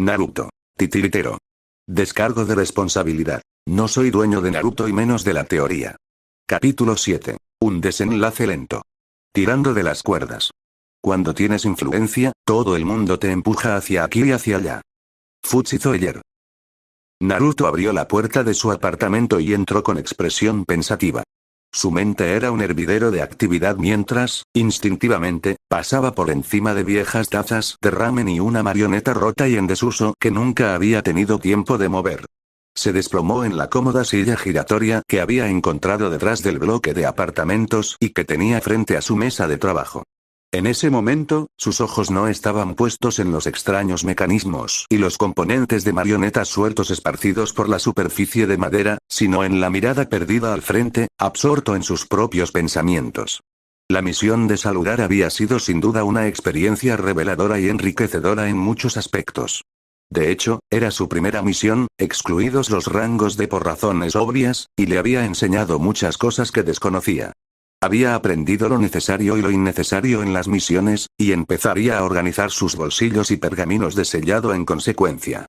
Naruto. Titiritero. Descargo de responsabilidad. No soy dueño de Naruto y menos de la teoría. Capítulo 7. Un desenlace lento. Tirando de las cuerdas. Cuando tienes influencia, todo el mundo te empuja hacia aquí y hacia allá. Fujitsu Oyer. Naruto abrió la puerta de su apartamento y entró con expresión pensativa. Su mente era un hervidero de actividad mientras, instintivamente, pasaba por encima de viejas tazas de ramen y una marioneta rota y en desuso que nunca había tenido tiempo de mover. Se desplomó en la cómoda silla giratoria que había encontrado detrás del bloque de apartamentos y que tenía frente a su mesa de trabajo. En ese momento, sus ojos no estaban puestos en los extraños mecanismos y los componentes de marionetas sueltos esparcidos por la superficie de madera, sino en la mirada perdida al frente, absorto en sus propios pensamientos. La misión de saludar había sido sin duda una experiencia reveladora y enriquecedora en muchos aspectos. De hecho, era su primera misión, excluidos los rangos de por razones obvias, y le había enseñado muchas cosas que desconocía. Había aprendido lo necesario y lo innecesario en las misiones, y empezaría a organizar sus bolsillos y pergaminos de sellado en consecuencia.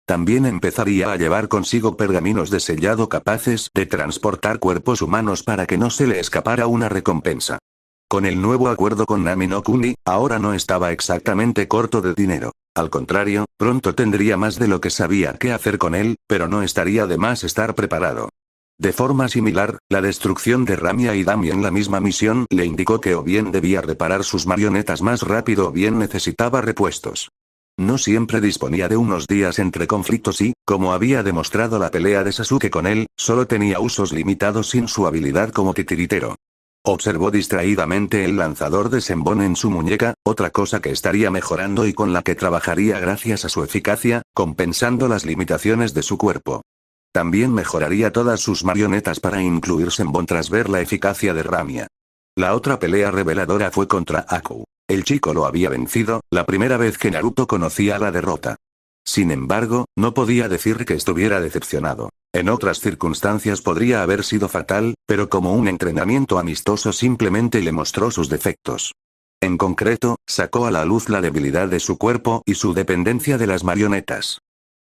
También empezaría a llevar consigo pergaminos de sellado capaces de transportar cuerpos humanos para que no se le escapara una recompensa. Con el nuevo acuerdo con Nami no Kuni, ahora no estaba exactamente corto de dinero. Al contrario, pronto tendría más de lo que sabía qué hacer con él, pero no estaría de más estar preparado. De forma similar, la destrucción de Ramia y Dami en la misma misión le indicó que o bien debía reparar sus marionetas más rápido o bien necesitaba repuestos. No siempre disponía de unos días entre conflictos y, como había demostrado la pelea de Sasuke con él, solo tenía usos limitados sin su habilidad como titiritero. Observó distraídamente el lanzador de Senbon en su muñeca, otra cosa que estaría mejorando y con la que trabajaría gracias a su eficacia, compensando las limitaciones de su cuerpo. También mejoraría todas sus marionetas para incluir Senbon tras ver la eficacia de Ramia. La otra pelea reveladora fue contra Aku. El chico lo había vencido, la primera vez que Naruto conocía la derrota. Sin embargo, no podía decir que estuviera decepcionado. En otras circunstancias podría haber sido fatal, pero como un entrenamiento amistoso simplemente le mostró sus defectos. En concreto, sacó a la luz la debilidad de su cuerpo y su dependencia de las marionetas.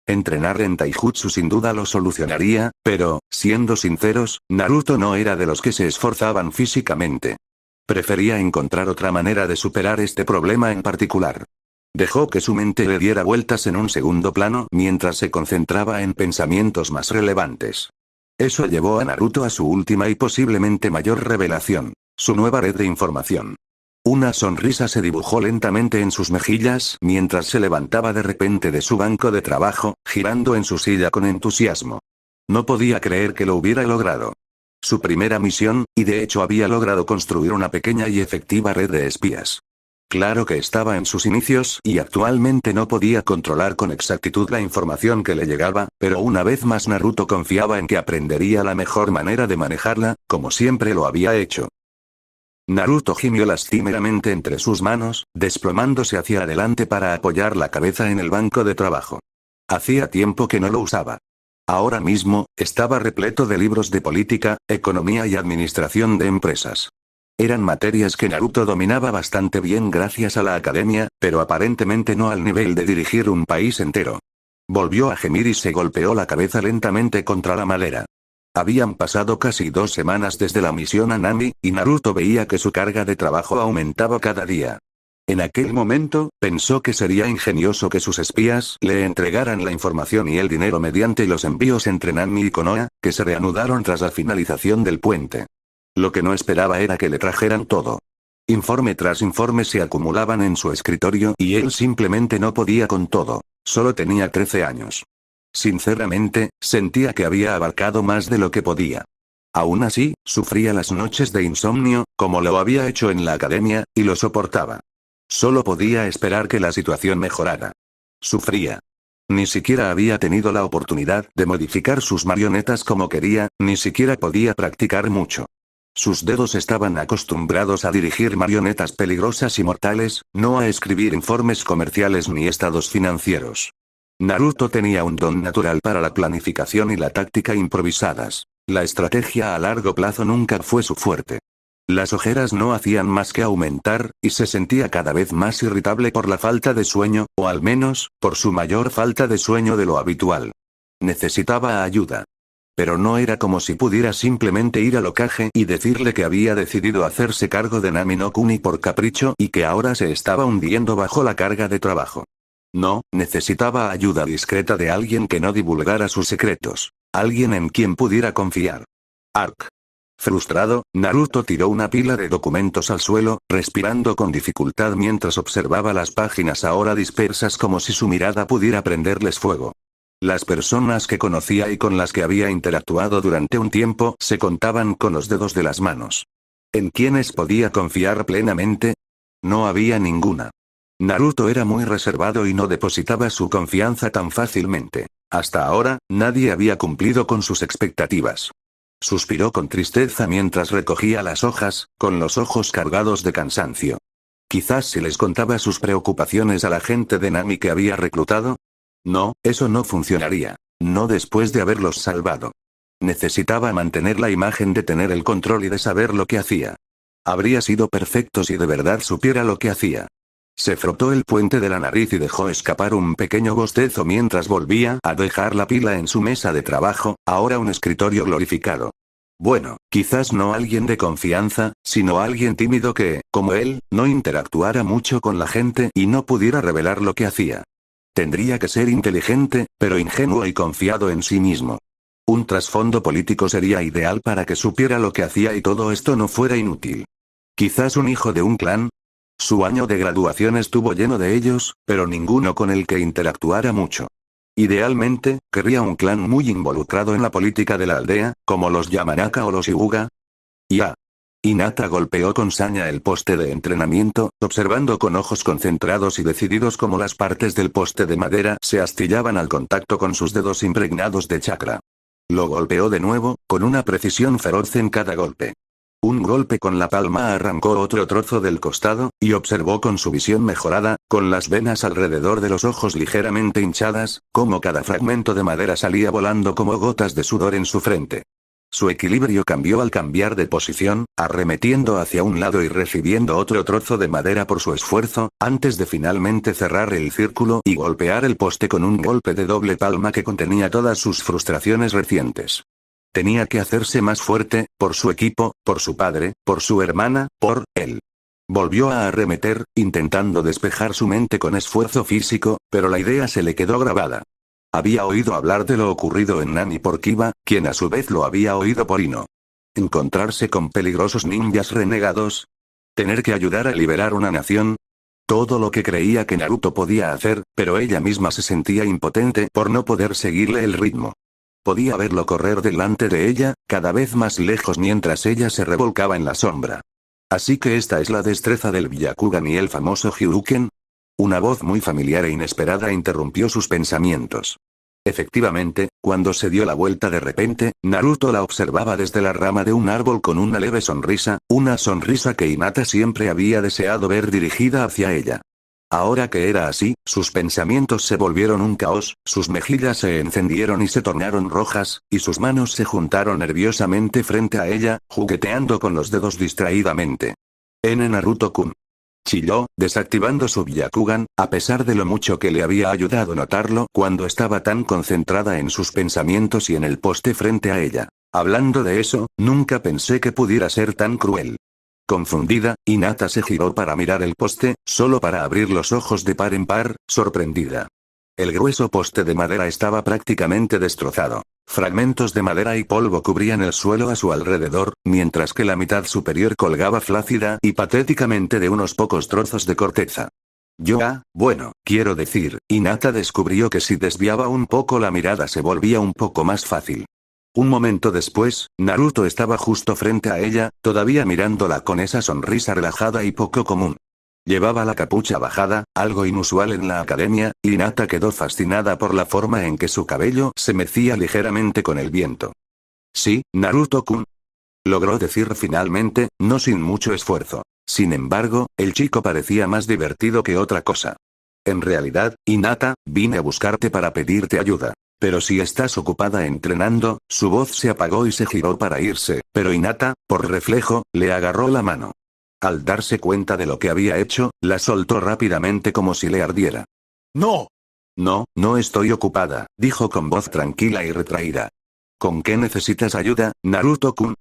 Entrenar en taijutsu sin duda lo solucionaría, pero, siendo sinceros, Naruto no era de los que se esforzaban físicamente. Prefería encontrar otra manera de superar este problema en particular. Dejó que su mente le diera vueltas en un segundo plano mientras se concentraba en pensamientos más relevantes. Eso llevó a Naruto a su última y posiblemente mayor revelación, su nueva red de información. Una sonrisa se dibujó lentamente en sus mejillas mientras se levantaba de repente de su banco de trabajo, girando en su silla con entusiasmo. No podía creer que lo hubiera logrado. Su primera misión, y de hecho había logrado construir una pequeña y efectiva red de espías. Claro que estaba en sus inicios y actualmente no podía controlar con exactitud la información que le llegaba, pero una vez más Naruto confiaba en que aprendería la mejor manera de manejarla, como siempre lo había hecho. Naruto gimió lastimeramente entre sus manos, desplomándose hacia adelante para apoyar la cabeza en el banco de trabajo. Hacía tiempo que no lo usaba. Ahora mismo, estaba repleto de libros de política, economía y administración de empresas. Eran materias que Naruto dominaba bastante bien gracias a la academia, pero aparentemente no al nivel de dirigir un país entero. Volvió a gemir y se golpeó la cabeza lentamente contra la madera. Habían pasado casi 2 semanas desde la misión a Nami, y Naruto veía que su carga de trabajo aumentaba cada día. En aquel momento, pensó que sería ingenioso que sus espías le entregaran la información y el dinero mediante los envíos entre Nami y Konoha, que se reanudaron tras la finalización del puente. Lo que no esperaba era que le trajeran todo. Informe tras informe se acumulaban en su escritorio y él simplemente no podía con todo. Solo tenía 13 años. Sinceramente, sentía que había abarcado más de lo que podía. Aún así, sufría las noches de insomnio, como lo había hecho en la academia, y lo soportaba. Solo podía esperar que la situación mejorara. Sufría. Ni siquiera había tenido la oportunidad de modificar sus marionetas como quería, ni siquiera podía practicar mucho. Sus dedos estaban acostumbrados a dirigir marionetas peligrosas y mortales, no a escribir informes comerciales ni estados financieros. Naruto tenía un don natural para la planificación y la táctica improvisadas. La estrategia a largo plazo nunca fue su fuerte. Las ojeras no hacían más que aumentar, y se sentía cada vez más irritable por la falta de sueño, o al menos, por su mayor falta de sueño de lo habitual. Necesitaba ayuda. Pero no era como si pudiera simplemente ir al Hokage y decirle que había decidido hacerse cargo de Nami no Kuni por capricho y que ahora se estaba hundiendo bajo la carga de trabajo. No, necesitaba ayuda discreta de alguien que no divulgara sus secretos. Alguien en quien pudiera confiar. Ark. Frustrado, Naruto tiró una pila de documentos al suelo, respirando con dificultad mientras observaba las páginas ahora dispersas como si su mirada pudiera prenderles fuego. Las personas que conocía y con las que había interactuado durante un tiempo se contaban con los dedos de las manos. ¿En quiénes podía confiar plenamente? No había ninguna. Naruto era muy reservado y no depositaba su confianza tan fácilmente. Hasta ahora, nadie había cumplido con sus expectativas. Suspiró con tristeza mientras recogía las hojas, con los ojos cargados de cansancio. Quizás si les contaba sus preocupaciones a la gente de Nami que había reclutado. No, eso no funcionaría. No después de haberlos salvado. Necesitaba mantener la imagen de tener el control y de saber lo que hacía. Habría sido perfecto si de verdad supiera lo que hacía. Se frotó el puente de la nariz y dejó escapar un pequeño bostezo mientras volvía a dejar la pila en su mesa de trabajo, ahora un escritorio glorificado. Bueno, quizás no alguien de confianza, sino alguien tímido que, como él, no interactuara mucho con la gente y no pudiera revelar lo que hacía. Tendría que ser inteligente, pero ingenuo y confiado en sí mismo. Un trasfondo político sería ideal para que supiera lo que hacía y todo esto no fuera inútil. Quizás un hijo de un clan. Su año de graduación estuvo lleno de ellos, pero ninguno con el que interactuara mucho. Idealmente, querría un clan muy involucrado en la política de la aldea, como los Yamanaka o los Hyuga. Ya. Hinata golpeó con saña el poste de entrenamiento, observando con ojos concentrados y decididos cómo las partes del poste de madera se astillaban al contacto con sus dedos impregnados de chakra. Lo golpeó de nuevo, con una precisión feroz en cada golpe. Un golpe con la palma arrancó otro trozo del costado, y observó con su visión mejorada, con las venas alrededor de los ojos ligeramente hinchadas, cómo cada fragmento de madera salía volando como gotas de sudor en su frente. Su equilibrio cambió al cambiar de posición, arremetiendo hacia un lado y recibiendo otro trozo de madera por su esfuerzo, antes de finalmente cerrar el círculo y golpear el poste con un golpe de doble palma que contenía todas sus frustraciones recientes. Tenía que hacerse más fuerte, por su equipo, por su padre, por su hermana, por él. Volvió a arremeter, intentando despejar su mente con esfuerzo físico, pero la idea se le quedó grabada. Había oído hablar de lo ocurrido en Nami por Kiba, quien a su vez lo había oído por Ino. Encontrarse con peligrosos ninjas renegados. Tener que ayudar a liberar una nación. Todo lo que creía que Naruto podía hacer, pero ella misma se sentía impotente por no poder seguirle el ritmo. Podía verlo correr delante de ella, cada vez más lejos mientras ella se revolcaba en la sombra. Así que esta es la destreza del Byakugan y el famoso Hyuken. Una voz muy familiar e inesperada interrumpió sus pensamientos. Efectivamente, cuando se dio la vuelta de repente, Naruto la observaba desde la rama de un árbol con una leve sonrisa, una sonrisa que Hinata siempre había deseado ver dirigida hacia ella. Ahora que era así, sus pensamientos se volvieron un caos, sus mejillas se encendieron y se tornaron rojas, y sus manos se juntaron nerviosamente frente a ella, jugueteando con los dedos distraídamente. Naruto-kun. Chilló, desactivando su Byakugan, a pesar de lo mucho que le había ayudado notarlo cuando estaba tan concentrada en sus pensamientos y en el poste frente a ella. Hablando de eso, nunca pensé que pudiera ser tan cruel. Confundida, Hinata se giró para mirar el poste, solo para abrir los ojos de par en par, sorprendida. El grueso poste de madera estaba prácticamente destrozado. Fragmentos de madera y polvo cubrían el suelo a su alrededor, mientras que la mitad superior colgaba flácida y patéticamente de unos pocos trozos de corteza. Bueno, quiero decir, Hinata descubrió que si desviaba un poco la mirada se volvía un poco más fácil. Un momento después, Naruto estaba justo frente a ella, todavía mirándola con esa sonrisa relajada y poco común. Llevaba la capucha bajada, algo inusual en la academia, y Hinata quedó fascinada por la forma en que su cabello se mecía ligeramente con el viento. Sí, Naruto-kun. Logró decir finalmente, no sin mucho esfuerzo. Sin embargo, el chico parecía más divertido que otra cosa. En realidad, Hinata, vine a buscarte para pedirte ayuda. Pero si estás ocupada entrenando, su voz se apagó y se giró para irse, pero Hinata, por reflejo, le agarró la mano. Al darse cuenta de lo que había hecho, la soltó rápidamente como si le ardiera. ¡No! No, no estoy ocupada, dijo con voz tranquila y retraída. ¿Con qué necesitas ayuda, Naruto-kun?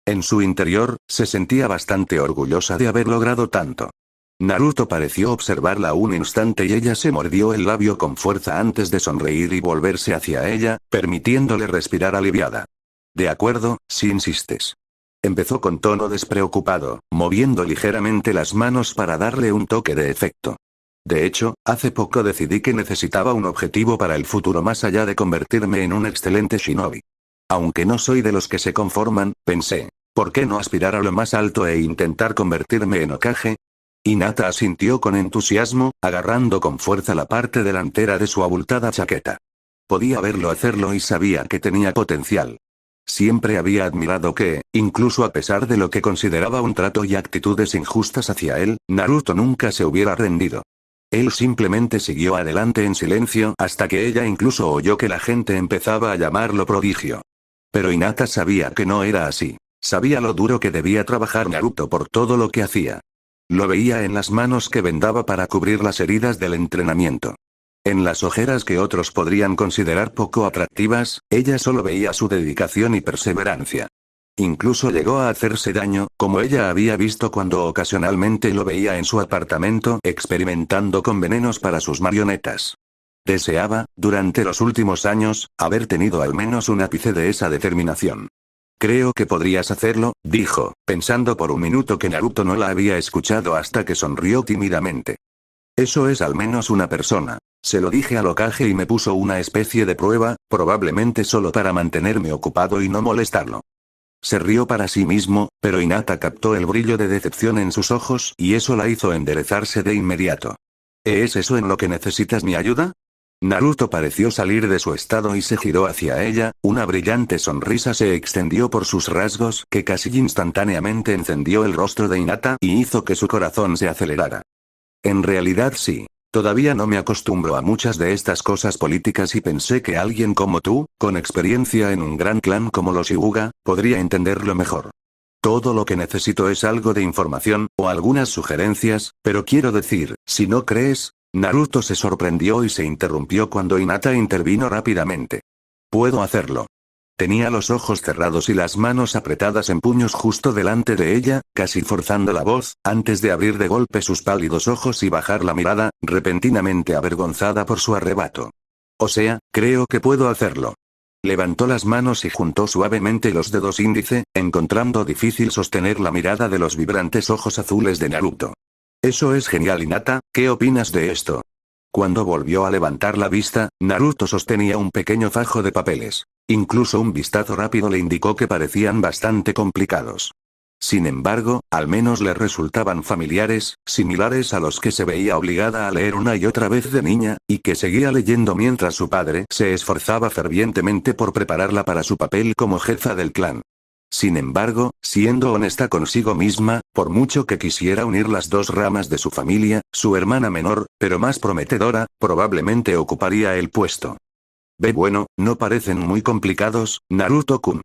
En su interior, se sentía bastante orgullosa de haber logrado tanto. Naruto pareció observarla un instante y ella se mordió el labio con fuerza antes de sonreír y volverse hacia ella, permitiéndole respirar aliviada. De acuerdo, si insistes. Empezó con tono despreocupado, moviendo ligeramente las manos para darle un toque de efecto. De hecho, hace poco decidí que necesitaba un objetivo para el futuro más allá de convertirme en un excelente shinobi. Aunque no soy de los que se conforman, pensé, ¿por qué no aspirar a lo más alto e intentar convertirme en Hokage? Hinata asintió con entusiasmo, agarrando con fuerza la parte delantera de su abultada chaqueta. Podía verlo hacerlo y sabía que tenía potencial. Siempre había admirado que, incluso a pesar de lo que consideraba un trato y actitudes injustas hacia él, Naruto nunca se hubiera rendido. Él simplemente siguió adelante en silencio hasta que ella incluso oyó que la gente empezaba a llamarlo prodigio. Pero Hinata sabía que no era así. Sabía lo duro que debía trabajar Naruto por todo lo que hacía. Lo veía en las manos que vendaba para cubrir las heridas del entrenamiento. En las ojeras que otros podrían considerar poco atractivas, ella solo veía su dedicación y perseverancia. Incluso llegó a hacerse daño, como ella había visto cuando ocasionalmente lo veía en su apartamento experimentando con venenos para sus marionetas. Deseaba, durante los últimos años, haber tenido al menos un ápice de esa determinación. Creo que podrías hacerlo, dijo, pensando por un minuto que Naruto no la había escuchado hasta que sonrió tímidamente. Eso es al menos una persona. Se lo dije al Hokage y me puso una especie de prueba, probablemente solo para mantenerme ocupado y no molestarlo. Se rió para sí mismo, pero Hinata captó el brillo de decepción en sus ojos y eso la hizo enderezarse de inmediato. ¿Es eso en lo que necesitas mi ayuda? Naruto pareció salir de su estado y se giró hacia ella, una brillante sonrisa se extendió por sus rasgos que casi instantáneamente encendió el rostro de Hinata y hizo que su corazón se acelerara. En realidad sí. Todavía no me acostumbro a muchas de estas cosas políticas y pensé que alguien como tú, con experiencia en un gran clan como los Hyuga, podría entenderlo mejor. Todo lo que necesito es algo de información, o algunas sugerencias, pero quiero decir, si no crees... Naruto se sorprendió y se interrumpió cuando Hinata intervino rápidamente. Puedo hacerlo. Tenía los ojos cerrados y las manos apretadas en puños justo delante de ella, casi forzando la voz, antes de abrir de golpe sus pálidos ojos y bajar la mirada, repentinamente avergonzada por su arrebato. O sea, creo que puedo hacerlo. Levantó las manos y juntó suavemente los dedos índice, encontrando difícil sostener la mirada de los vibrantes ojos azules de Naruto. Eso es genial, Hinata, ¿qué opinas de esto? Cuando volvió a levantar la vista, Naruto sostenía un pequeño fajo de papeles. Incluso un vistazo rápido le indicó que parecían bastante complicados. Sin embargo, al menos le resultaban familiares, similares a los que se veía obligada a leer una y otra vez de niña, y que seguía leyendo mientras su padre se esforzaba fervientemente por prepararla para su papel como jefa del clan. Sin embargo, siendo honesta consigo misma, por mucho que quisiera unir las dos ramas de su familia, su hermana menor, pero más prometedora, probablemente ocuparía el puesto. Bueno, no parecen muy complicados, Naruto-kun.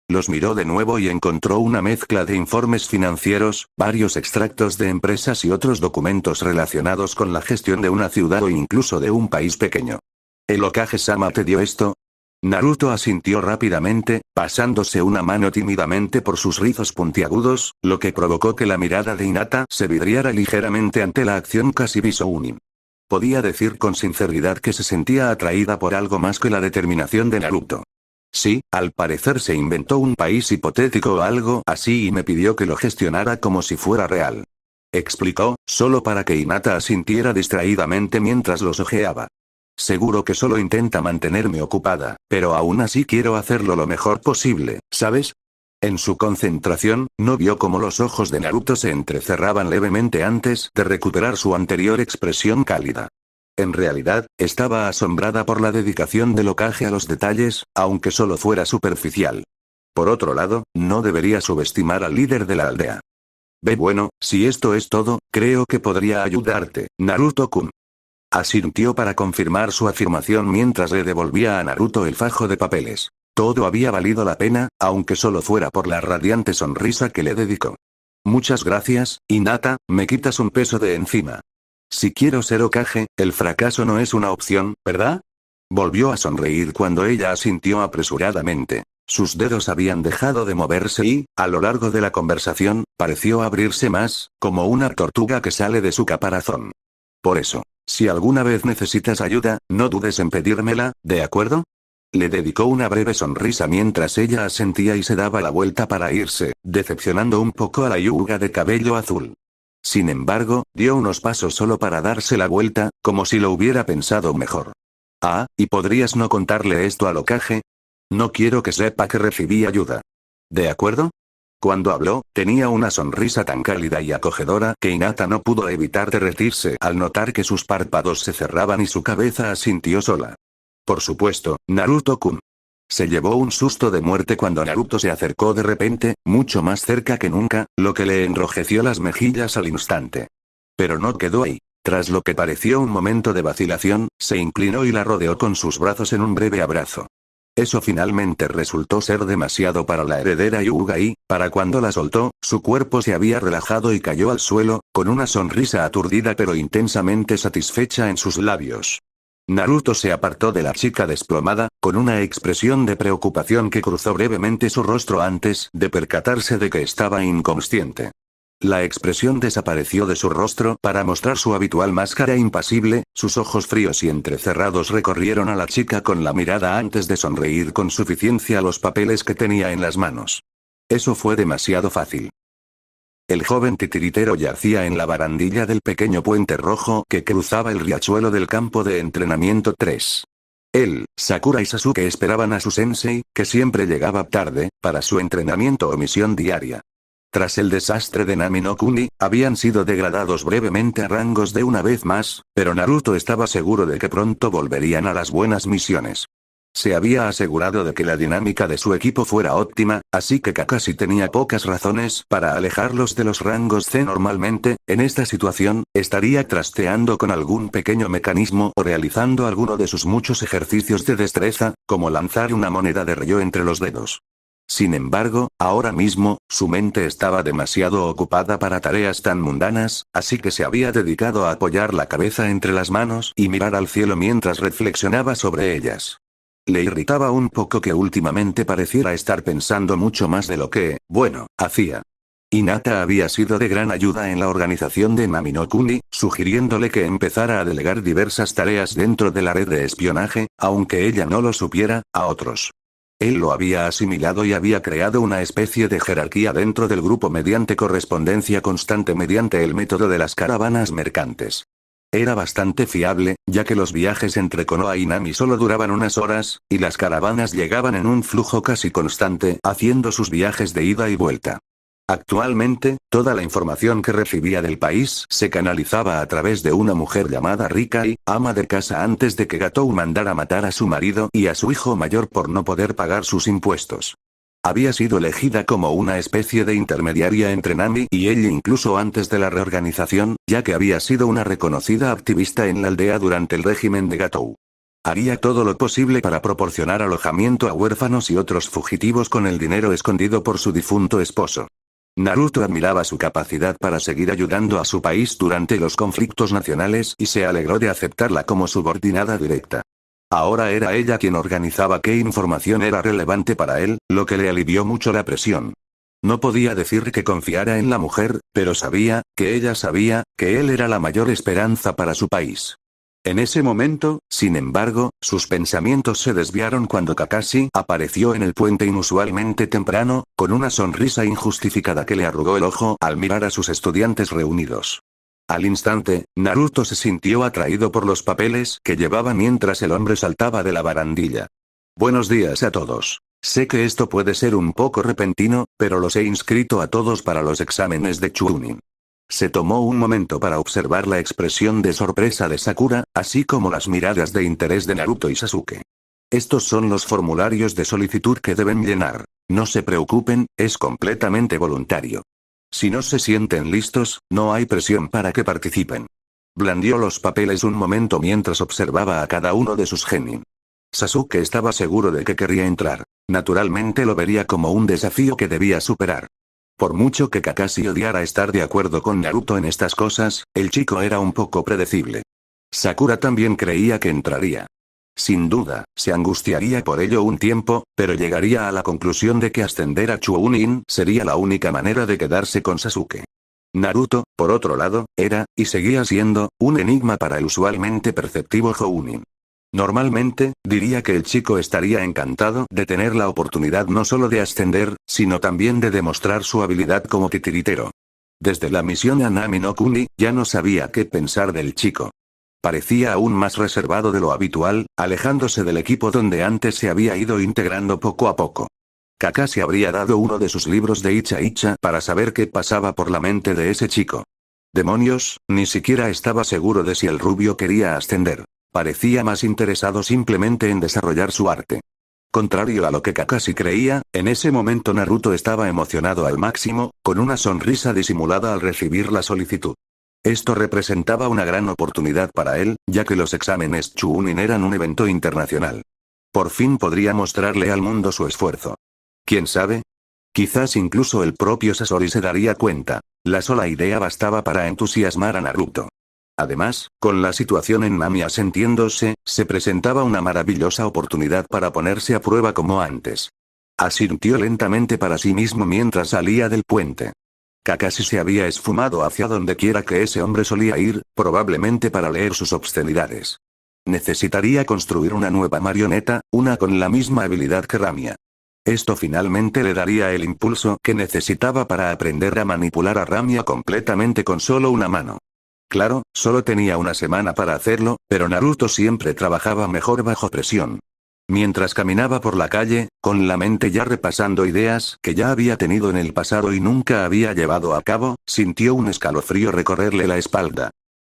Los miró de nuevo y encontró una mezcla de informes financieros, varios extractos de empresas y otros documentos relacionados con la gestión de una ciudad o incluso de un país pequeño. ¿El Hokage-sama te dio esto? Naruto asintió rápidamente, pasándose una mano tímidamente por sus rizos puntiagudos, lo que provocó que la mirada de Hinata se vidriara ligeramente ante la acción casi Bisounin. Podía decir con sinceridad que se sentía atraída por algo más que la determinación de Naruto. Sí, al parecer se inventó un país hipotético o algo así y me pidió que lo gestionara como si fuera real. Explicó, solo para que Hinata asintiera distraídamente mientras los ojeaba. Seguro que solo intenta mantenerme ocupada, pero aún así quiero hacerlo lo mejor posible, ¿sabes? En su concentración, no vio cómo los ojos de Naruto se entrecerraban levemente antes de recuperar su anterior expresión cálida. En realidad, estaba asombrada por la dedicación del Hokage a los detalles, aunque solo fuera superficial. Por otro lado, no debería subestimar al líder de la aldea. Bueno, si esto es todo, creo que podría ayudarte, Naruto-kun. Asintió para confirmar su afirmación mientras le devolvía a Naruto el fajo de papeles. Todo había valido la pena, aunque solo fuera por la radiante sonrisa que le dedicó. Muchas gracias, Hinata, me quitas un peso de encima. Si quiero ser Hokage, el fracaso no es una opción, ¿verdad? Volvió a sonreír cuando ella asintió apresuradamente. Sus dedos habían dejado de moverse y, a lo largo de la conversación, pareció abrirse más, como una tortuga que sale de su caparazón. Por eso, si alguna vez necesitas ayuda, no dudes en pedírmela, ¿de acuerdo? Le dedicó una breve sonrisa mientras ella asentía y se daba la vuelta para irse, decepcionando un poco a la Hyuga de cabello azul. Sin embargo, dio unos pasos solo para darse la vuelta, como si lo hubiera pensado mejor. Ah, ¿y podrías no contarle esto al Hokage? No quiero que sepa que recibí ayuda. ¿De acuerdo? Cuando habló, tenía una sonrisa tan cálida y acogedora que Hinata no pudo evitar derretirse al notar que sus párpados se cerraban y su cabeza asintió sola. Por supuesto, Naruto-kun. Se llevó un susto de muerte cuando Naruto se acercó de repente, mucho más cerca que nunca, lo que le enrojeció las mejillas al instante. Pero no quedó ahí. Tras lo que pareció un momento de vacilación, se inclinó y la rodeó con sus brazos en un breve abrazo. Eso finalmente resultó ser demasiado para la heredera Hyuga y, para cuando la soltó, su cuerpo se había relajado y cayó al suelo, con una sonrisa aturdida pero intensamente satisfecha en sus labios. Naruto se apartó de la chica desplomada, con una expresión de preocupación que cruzó brevemente su rostro antes de percatarse de que estaba inconsciente. La expresión desapareció de su rostro para mostrar su habitual máscara impasible, sus ojos fríos y entrecerrados recorrieron a la chica con la mirada antes de sonreír con suficiencia a los papeles que tenía en las manos. Eso fue demasiado fácil. El joven titiritero yacía en la barandilla del pequeño puente rojo que cruzaba el riachuelo del campo de entrenamiento 3. Él, Sakura y Sasuke esperaban a su sensei, que siempre llegaba tarde, para su entrenamiento o misión diaria. Tras el desastre de Nami no Kuni, habían sido degradados brevemente a rangos de una vez más, pero Naruto estaba seguro de que pronto volverían a las buenas misiones. Se había asegurado de que la dinámica de su equipo fuera óptima, así que Kakashi tenía pocas razones para alejarlos de los rangos C. Normalmente, en esta situación, estaría trasteando con algún pequeño mecanismo o realizando alguno de sus muchos ejercicios de destreza, como lanzar una moneda de Ryo entre los dedos. Sin embargo, ahora mismo, su mente estaba demasiado ocupada para tareas tan mundanas, así que se había dedicado a apoyar la cabeza entre las manos y mirar al cielo mientras reflexionaba sobre ellas. Le irritaba un poco que últimamente pareciera estar pensando mucho más de lo que, bueno, hacía. Hinata había sido de gran ayuda en la organización de Nami no Kuni, sugiriéndole que empezara a delegar diversas tareas dentro de la red de espionaje, aunque ella no lo supiera, a otros. Él lo había asimilado y había creado una especie de jerarquía dentro del grupo mediante correspondencia constante mediante el método de las caravanas mercantes. Era bastante fiable, ya que los viajes entre Konoha y Nami solo duraban unas horas, y las caravanas llegaban en un flujo casi constante, haciendo sus viajes de ida y vuelta. Actualmente, toda la información que recibía del país se canalizaba a través de una mujer llamada Rikai, ama de casa antes de que Gatou mandara matar a su marido y a su hijo mayor por no poder pagar sus impuestos. Había sido elegida como una especie de intermediaria entre Nami y ella incluso antes de la reorganización, ya que había sido una reconocida activista en la aldea durante el régimen de Gatou. Haría todo lo posible para proporcionar alojamiento a huérfanos y otros fugitivos con el dinero escondido por su difunto esposo. Naruto admiraba su capacidad para seguir ayudando a su país durante los conflictos nacionales y se alegró de aceptarla como subordinada directa. Ahora era ella quien organizaba qué información era relevante para él, lo que le alivió mucho la presión. No podía decir que confiara en la mujer, pero sabía, que ella sabía, que él era la mayor esperanza para su país. En ese momento, sin embargo, sus pensamientos se desviaron cuando Kakashi apareció en el puente inusualmente temprano, con una sonrisa injustificada que le arrugó el ojo al mirar a sus estudiantes reunidos. Al instante, Naruto se sintió atraído por los papeles que llevaba mientras el hombre saltaba de la barandilla. Buenos días a todos. Sé que esto puede ser un poco repentino, pero los he inscrito a todos para los exámenes de Chunin. Se tomó un momento para observar la expresión de sorpresa de Sakura, así como las miradas de interés de Naruto y Sasuke. Estos son los formularios de solicitud que deben llenar. No se preocupen, es completamente voluntario. Si no se sienten listos, no hay presión para que participen. Blandió los papeles un momento mientras observaba a cada uno de sus genin. Sasuke estaba seguro de que querría entrar. Naturalmente lo vería como un desafío que debía superar. Por mucho que Kakashi odiara estar de acuerdo con Naruto en estas cosas, el chico era un poco predecible. Sakura también creía que entraría. Sin duda, se angustiaría por ello un tiempo, pero llegaría a la conclusión de que ascender a Chunin sería la única manera de quedarse con Sasuke. Naruto, por otro lado, era, y seguía siendo, un enigma para el usualmente perceptivo Jounin. Normalmente, diría que el chico estaría encantado de tener la oportunidad no solo de ascender, sino también de demostrar su habilidad como titiritero. Desde la misión a Nami no Kuni, ya no sabía qué pensar del chico. Parecía aún más reservado de lo habitual, alejándose del equipo donde antes se había ido integrando poco a poco. Kakashi habría dado uno de sus libros de Icha Icha para saber qué pasaba por la mente de ese chico. Demonios, ni siquiera estaba seguro de si el rubio quería ascender. Parecía más interesado simplemente en desarrollar su arte. Contrario a lo que Kakashi creía, en ese momento Naruto estaba emocionado al máximo, con una sonrisa disimulada al recibir la solicitud. Esto representaba una gran oportunidad para él, ya que los exámenes Chunin eran un evento internacional. Por fin podría mostrarle al mundo su esfuerzo. ¿Quién sabe? Quizás incluso el propio Sasori se daría cuenta. La sola idea bastaba para entusiasmar a Naruto. Además, con la situación en Nami asentiéndose, se presentaba una maravillosa oportunidad para ponerse a prueba como antes. Asintió lentamente para sí mismo mientras salía del puente. Kakashi se había esfumado hacia donde quiera que ese hombre solía ir, probablemente para leer sus obscenidades. Necesitaría construir una nueva marioneta, una con la misma habilidad que Ramia. Esto finalmente le daría el impulso que necesitaba para aprender a manipular a Ramia completamente con solo una mano. Claro, solo tenía una semana para hacerlo, pero Naruto siempre trabajaba mejor bajo presión. Mientras caminaba por la calle, con la mente ya repasando ideas que ya había tenido en el pasado y nunca había llevado a cabo, sintió un escalofrío recorrerle la espalda.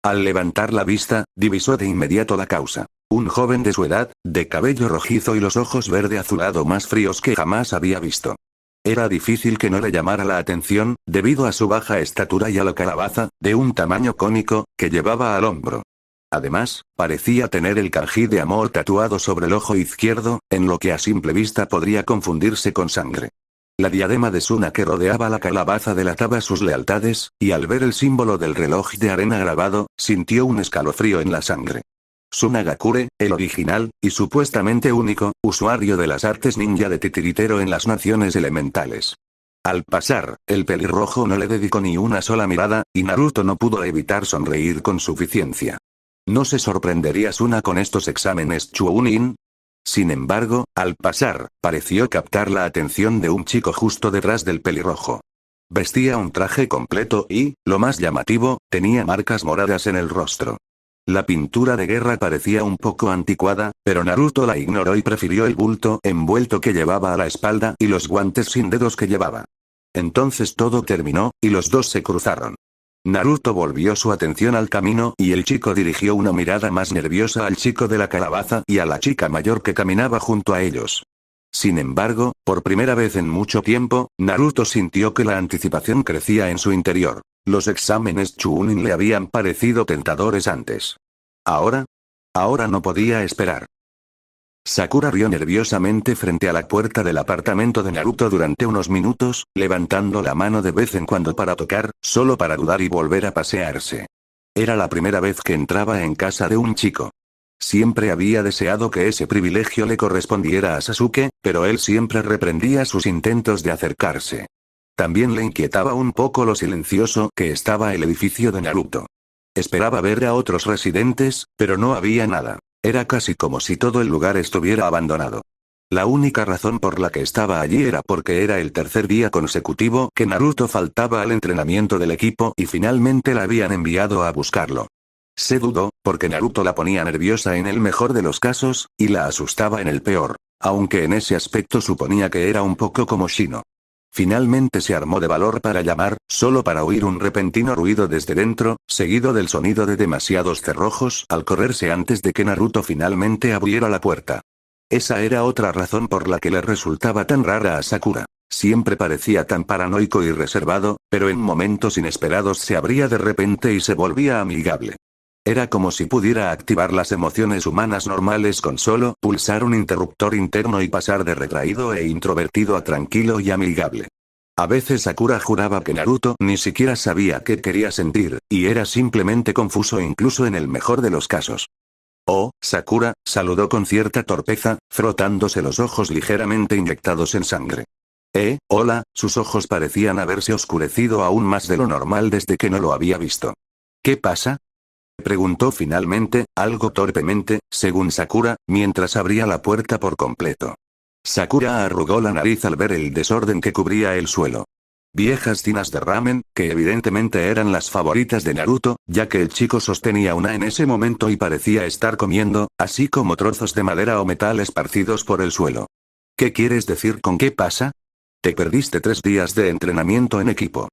Al levantar la vista, divisó de inmediato la causa. Un joven de su edad, de cabello rojizo y los ojos verde azulado más fríos que jamás había visto. Era difícil que no le llamara la atención, debido a su baja estatura y a la calabaza, de un tamaño cónico, que llevaba al hombro. Además, parecía tener el kanji de amor tatuado sobre el ojo izquierdo, en lo que a simple vista podría confundirse con sangre. La diadema de Suna que rodeaba la calabaza delataba sus lealtades, y al ver el símbolo del reloj de arena grabado, sintió un escalofrío en la sangre. Sunagakure, el original, y supuestamente único, usuario de las artes ninja de titiritero en las naciones elementales. Al pasar, el pelirrojo no le dedicó ni una sola mirada, y Naruto no pudo evitar sonreír con suficiencia. ¿No se sorprendería Suna con estos exámenes Chunin? Sin embargo, al pasar, pareció captar la atención de un chico justo detrás del pelirrojo. Vestía un traje completo y, lo más llamativo, tenía marcas moradas en el rostro. La pintura de guerra parecía un poco anticuada, pero Naruto la ignoró y prefirió el bulto envuelto que llevaba a la espalda y los guantes sin dedos que llevaba. Entonces todo terminó, y los dos se cruzaron. Naruto volvió su atención al camino y el chico dirigió una mirada más nerviosa al chico de la calabaza y a la chica mayor que caminaba junto a ellos. Sin embargo, por primera vez en mucho tiempo, Naruto sintió que la anticipación crecía en su interior. Los exámenes Chunin le habían parecido tentadores antes. ¿Ahora? Ahora no podía esperar. Sakura rió nerviosamente frente a la puerta del apartamento de Naruto durante unos minutos, levantando la mano de vez en cuando para tocar, solo para dudar y volver a pasearse. Era la primera vez que entraba en casa de un chico. Siempre había deseado que ese privilegio le correspondiera a Sasuke, pero él siempre reprendía sus intentos de acercarse. También le inquietaba un poco lo silencioso que estaba el edificio de Naruto. Esperaba ver a otros residentes, pero no había nada. Era casi como si todo el lugar estuviera abandonado. La única razón por la que estaba allí era porque era el tercer día consecutivo que Naruto faltaba al entrenamiento del equipo y finalmente la habían enviado a buscarlo. Se dudó, porque Naruto la ponía nerviosa en el mejor de los casos, y la asustaba en el peor, aunque en ese aspecto suponía que era un poco como Shino. Finalmente se armó de valor para llamar, solo para oír un repentino ruido desde dentro, seguido del sonido de demasiados cerrojos al correrse antes de que Naruto finalmente abriera la puerta. Esa era otra razón por la que le resultaba tan rara a Sakura. Siempre parecía tan paranoico y reservado, pero en momentos inesperados se abría de repente y se volvía amigable. Era como si pudiera activar las emociones humanas normales con solo pulsar un interruptor interno y pasar de retraído e introvertido a tranquilo y amigable. A veces Sakura juraba que Naruto ni siquiera sabía qué quería sentir, y era simplemente confuso incluso en el mejor de los casos. Oh, Sakura, saludó con cierta torpeza, frotándose los ojos ligeramente inyectados en sangre. Hola, sus ojos parecían haberse oscurecido aún más de lo normal desde que no lo había visto. ¿Qué pasa? Preguntó finalmente, algo torpemente, según Sakura, mientras abría la puerta por completo. Sakura arrugó la nariz al ver el desorden que cubría el suelo. Viejas tinas de ramen, que evidentemente eran las favoritas de Naruto, ya que el chico sostenía una en ese momento y parecía estar comiendo, así como trozos de madera o metal esparcidos por el suelo. ¿Qué quieres decir con qué pasa? Te perdiste 3 días de entrenamiento en equipo.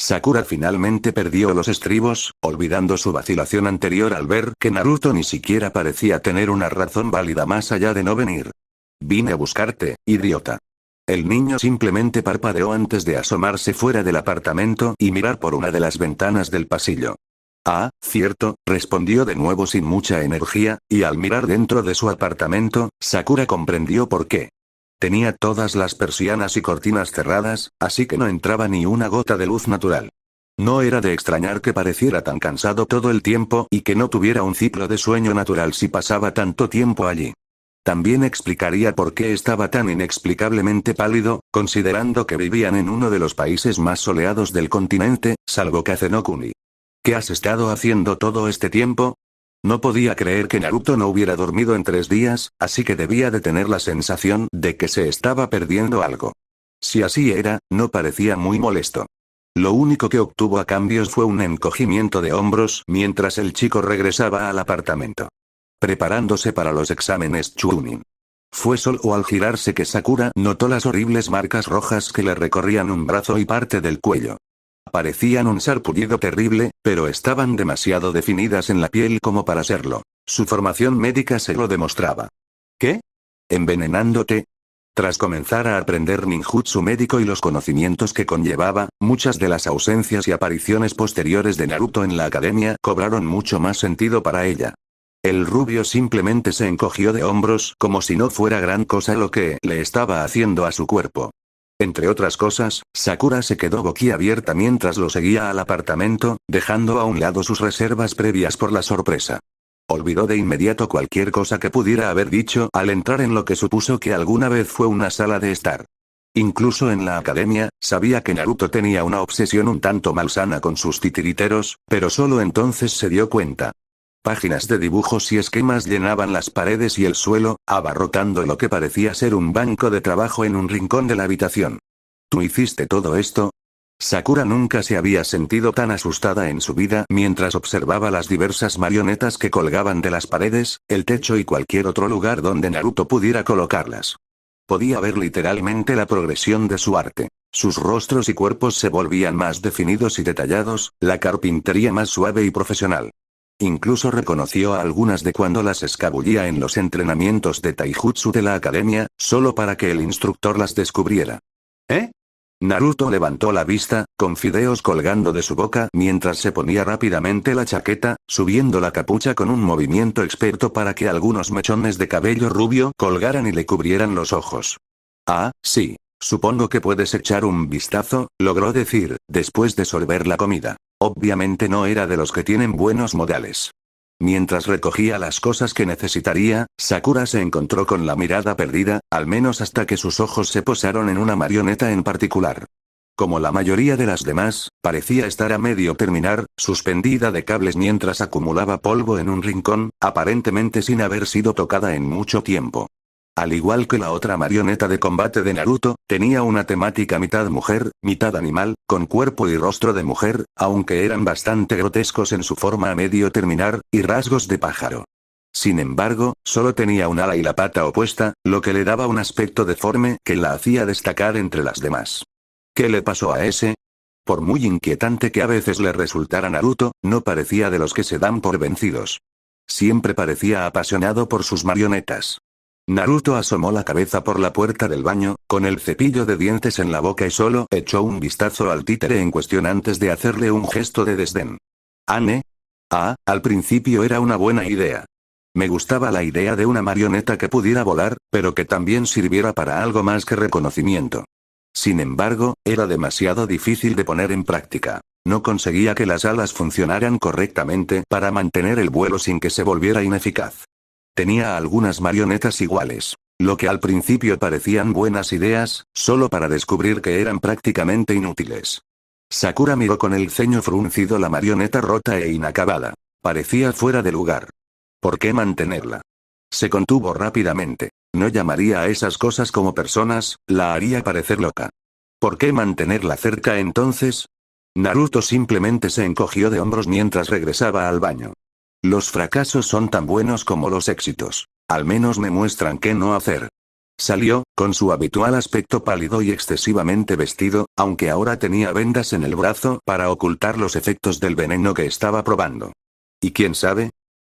Sakura finalmente perdió los estribos, olvidando su vacilación anterior al ver que Naruto ni siquiera parecía tener una razón válida más allá de no venir. Vine a buscarte, idiota. El niño simplemente parpadeó antes de asomarse fuera del apartamento y mirar por una de las ventanas del pasillo. Ah, cierto, respondió de nuevo sin mucha energía, y al mirar dentro de su apartamento, Sakura comprendió por qué. Tenía todas las persianas y cortinas cerradas, así que no entraba ni una gota de luz natural. No era de extrañar que pareciera tan cansado todo el tiempo y que no tuviera un ciclo de sueño natural si pasaba tanto tiempo allí. También explicaría por qué estaba tan inexplicablemente pálido, considerando que vivían en uno de los países más soleados del continente, salvo Kazenokuni. ¿Qué has estado haciendo todo este tiempo? No podía creer que Naruto no hubiera dormido en 3 días, así que debía de tener la sensación de que se estaba perdiendo algo. Si así era, no parecía muy molesto. Lo único que obtuvo a cambios fue un encogimiento de hombros mientras el chico regresaba al apartamento. Preparándose para los exámenes Chunin. Fue solo al girarse que Sakura notó las horribles marcas rojas que le recorrían un brazo y parte del cuello. Parecían un sarpullido terrible, pero estaban demasiado definidas en la piel como para serlo. Su formación médica se lo demostraba. ¿Qué? ¿Envenenándote? Tras comenzar a aprender ninjutsu médico y los conocimientos que conllevaba, muchas de las ausencias y apariciones posteriores de Naruto en la academia cobraron mucho más sentido para ella. El rubio simplemente se encogió de hombros como si no fuera gran cosa lo que le estaba haciendo a su cuerpo. Entre otras cosas, Sakura se quedó boquiabierta mientras lo seguía al apartamento, dejando a un lado sus reservas previas por la sorpresa. Olvidó de inmediato cualquier cosa que pudiera haber dicho al entrar en lo que supuso que alguna vez fue una sala de estar. Incluso en la academia, sabía que Naruto tenía una obsesión un tanto malsana con sus titiriteros, pero solo entonces se dio cuenta. Páginas de dibujos y esquemas llenaban las paredes y el suelo, abarrotando lo que parecía ser un banco de trabajo en un rincón de la habitación. ¿Tú hiciste todo esto? Sakura nunca se había sentido tan asustada en su vida mientras observaba las diversas marionetas que colgaban de las paredes, el techo y cualquier otro lugar donde Naruto pudiera colocarlas. Podía ver literalmente la progresión de su arte. Sus rostros y cuerpos se volvían más definidos y detallados, la carpintería más suave y profesional. Incluso reconoció a algunas de cuando las escabullía en los entrenamientos de taijutsu de la academia, solo para que el instructor las descubriera. ¿Eh? Naruto levantó la vista, con fideos colgando de su boca mientras se ponía rápidamente la chaqueta, subiendo la capucha con un movimiento experto para que algunos mechones de cabello rubio colgaran y le cubrieran los ojos. Ah, sí. Supongo que puedes echar un vistazo, logró decir, después de sorber la comida. Obviamente no era de los que tienen buenos modales. Mientras recogía las cosas que necesitaría, Sakura se encontró con la mirada perdida, al menos hasta que sus ojos se posaron en una marioneta en particular. Como la mayoría de las demás, parecía estar a medio terminar, suspendida de cables mientras acumulaba polvo en un rincón, aparentemente sin haber sido tocada en mucho tiempo. Al igual que la otra marioneta de combate de Naruto, tenía una temática mitad mujer, mitad animal, con cuerpo y rostro de mujer, aunque eran bastante grotescos en su forma a medio terminar, y rasgos de pájaro. Sin embargo, solo tenía un ala y la pata opuesta, lo que le daba un aspecto deforme que la hacía destacar entre las demás. ¿Qué le pasó a ese? Por muy inquietante que a veces le resultara Naruto, no parecía de los que se dan por vencidos. Siempre parecía apasionado por sus marionetas. Naruto asomó la cabeza por la puerta del baño, con el cepillo de dientes en la boca y solo echó un vistazo al títere en cuestión antes de hacerle un gesto de desdén. ¿Ane? Al principio era una buena idea. Me gustaba la idea de una marioneta que pudiera volar, pero que también sirviera para algo más que reconocimiento. Sin embargo, era demasiado difícil de poner en práctica. No conseguía que las alas funcionaran correctamente para mantener el vuelo sin que se volviera ineficaz. Tenía algunas marionetas iguales, lo que al principio parecían buenas ideas, solo para descubrir que eran prácticamente inútiles. Sakura miró con el ceño fruncido la marioneta rota e inacabada. Parecía fuera de lugar. ¿Por qué mantenerla? Se contuvo rápidamente. No llamaría a esas cosas como personas, la haría parecer loca. ¿Por qué mantenerla cerca entonces? Naruto simplemente se encogió de hombros mientras regresaba al baño. Los fracasos son tan buenos como los éxitos. Al menos me muestran qué no hacer. Salió, con su habitual aspecto pálido y excesivamente vestido, aunque ahora tenía vendas en el brazo para ocultar los efectos del veneno que estaba probando. ¿Y quién sabe?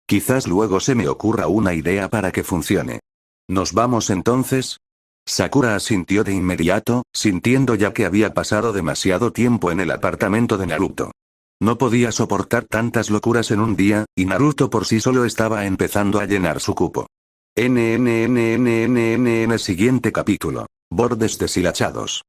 Quizás luego se me ocurra una idea para que funcione. ¿Nos vamos entonces? Sakura asintió de inmediato, sintiendo ya que había pasado demasiado tiempo en el apartamento de Naruto. No podía soportar tantas locuras en un día, y Naruto por sí solo estaba empezando a llenar su cupo. Siguiente capítulo. Bordes deshilachados.